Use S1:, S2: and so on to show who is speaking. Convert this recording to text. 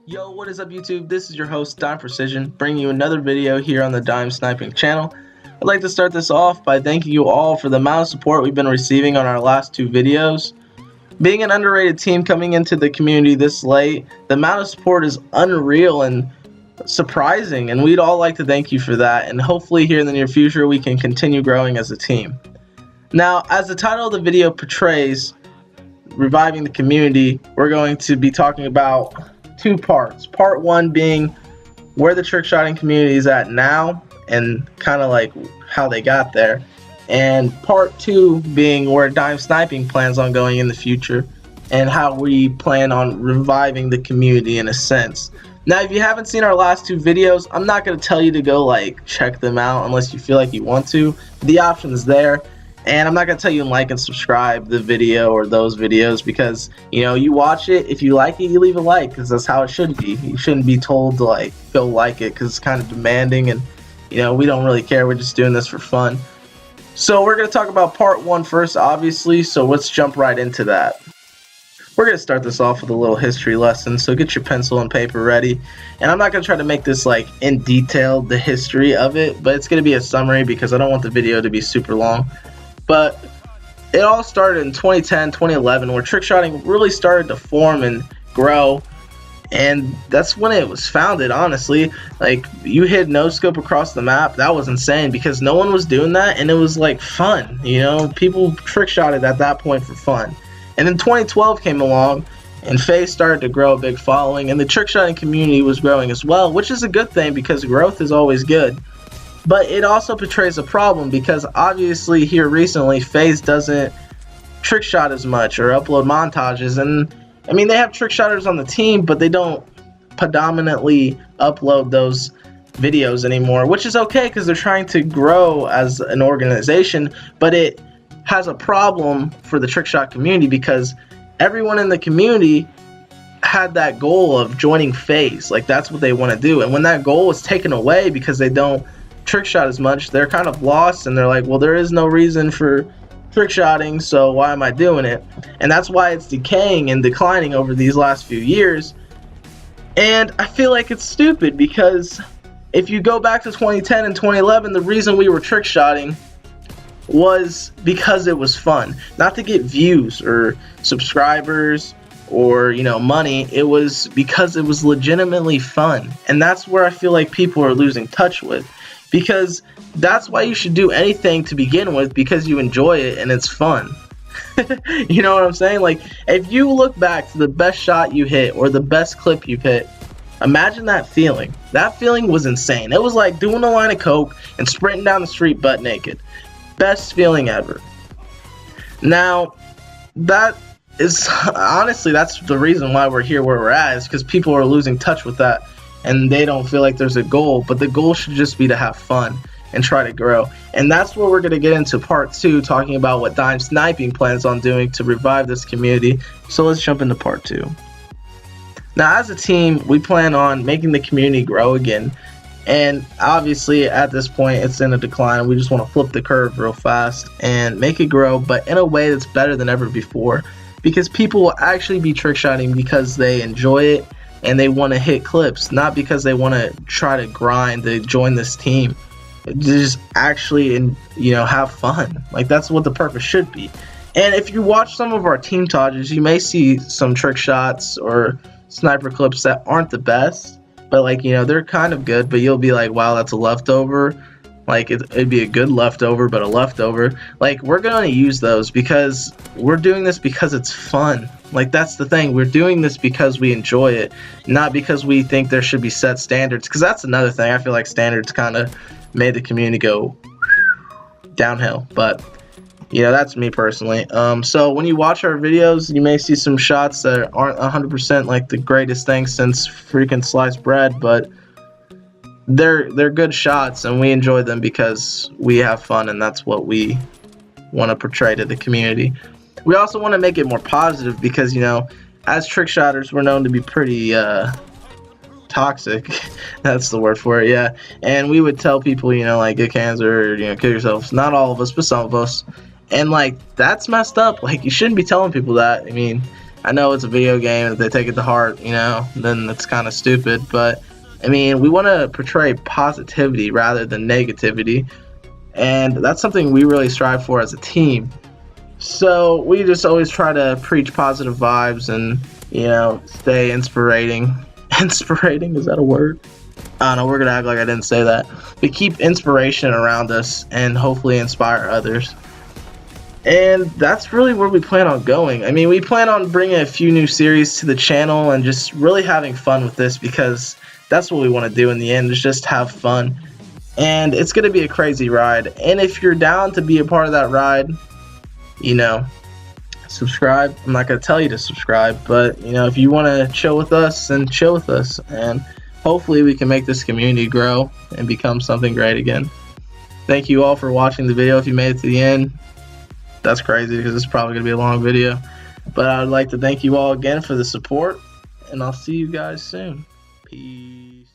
S1: Yo, what is up YouTube? This is your host, Dime Precision, bringing you another video here on the Dime Sniping channel. I'd like to start this off by thanking you all for the amount of support we've been receiving on our last two videos. Being an underrated team coming into the community this late, the amount of support is unreal and surprising, and we'd all like to thank you for that, and hopefully here in the near future we can continue growing as a team. Now, as the title of the video portrays, reviving the community, we're going to be talking about two parts. Part one being where the trickshotting community is at now and kind of like how they got there, and part two being where Dime Sniping plans on going in the future and how we plan on reviving the community in a sense. Now, if you haven't seen our last two videos, I'm not going to tell you to go like check them out unless you feel like you want to. The option is there. And I'm not going to tell you to like and subscribe the video or those videos because, you know, you watch it. If you like it, you leave a like because that's how it should be. You shouldn't be told to, like, go like it because it's kind of demanding and, you know, we don't really care. We're just doing this for fun. So we're going to talk about part one first, obviously, so let's jump right into that. We're going to start this off with a little history lesson, so get your pencil and paper ready. And I'm not going to try to make this, like, in detail, the history of it, but it's going to be a summary because I don't want the video to be super long. But it all started in 2010, 2011, where trickshotting really started to form and grow, and that's when it was founded, honestly. Like, you hit no scope across the map, that was insane because no one was doing that, and it was like fun, you know? People trickshotted at that point for fun. And then 2012 came along, and FaZe started to grow a big following, and the trickshotting community was growing as well, which is a good thing because growth is always good. But it also portrays a problem because obviously here recently FaZe doesn't trickshot as much or upload montages, and I mean they have trickshotters on the team, but they don't predominantly upload those videos anymore, which is okay because they're trying to grow as an organization. But it has a problem for the trickshot community because everyone in the community had that goal of joining FaZe. Like, that's what they want to do, and when that goal is taken away because they don't trickshot as much, they're kind of lost, and they're like, well, there is no reason for trickshotting, so why am I doing it? And that's why it's decaying and declining over these last few years. And I feel like it's stupid because if you go back to 2010 and 2011, the reason we were trickshotting was because it was fun, not to get views or subscribers or, you know, money. It was because it was legitimately fun, and that's where I feel like people are losing touch with. Because that's why you should do anything to begin with, because you enjoy it and it's fun. You know what I'm saying? Like, if you look back to the best shot you hit or the best clip you've hit, imagine that feeling. That feeling was insane. It was like doing a line of coke and sprinting down the street butt naked. Best feeling ever. Now, that is honestly, that's the reason why we're here where we're at, is because people are losing touch with that. And they don't feel like there's a goal, but the goal should just be to have fun and try to grow. And that's where we're going to get into part two, talking about what Dime Sniping plans on doing to revive this community. So let's jump into part two. Now, as a team, we plan on making the community grow again. And obviously, at this point, it's in a decline. We just want to flip the curve real fast and make it grow, but in a way that's better than ever before. Because people will actually be trickshotting because they enjoy it and they want to hit clips, not because they want to try to grind to join this team. Just actually, you know, have fun. Like, that's what the purpose should be. And if you watch some of our team tages, you may see some trick shots or sniper clips that aren't the best, but, like, you know, they're kind of good, but you'll be like, wow, that's a leftover. Like, it'd be a good leftover, but a leftover. Like, we're going to use those because we're doing this because it's fun. Like, that's the thing. We're doing this because we enjoy it, not because we think there should be set standards. Because that's another thing. I feel like standards kind of made the community go downhill. But, you know, that's me personally. So when you watch our videos, you may see some shots that aren't 100% like the greatest thing since freaking sliced bread, but they're good shots, and we enjoy them because we have fun, and that's what we want to portray to the community. We also want to make it more positive because, you know, as trickshotters, we're known to be pretty toxic. That's the word for it, yeah. And we would tell people, you know, like, get cancer, or, you know, kill yourselves. Not all of us, but some of us. And, like, that's messed up. Like, you shouldn't be telling people that. I mean, I know it's a video game, if they take it to heart, you know, then that's kind of stupid, but I mean, we want to portray positivity rather than negativity, and that's something we really strive for as a team. So we just always try to preach positive vibes and, you know, stay inspirating. Inspirating, is that a word? I don't know, we're gonna act like I didn't say that. But keep inspiration around us and hopefully inspire others. And that's really where we plan on going. I mean, we plan on bringing a few new series to the channel and just really having fun with this, because that's what we want to do in the end, is just have fun. And it's going to be a crazy ride. And if you're down to be a part of that ride, you know, subscribe. I'm not going to tell you to subscribe, but, you know, if you want to chill with us, then chill with us. And hopefully we can make this community grow and become something great again. Thank you all for watching the video. If you made it to the end, that's crazy because it's probably going to be a long video. But I would like to thank you all again for the support, and I'll see you guys soon. Peace.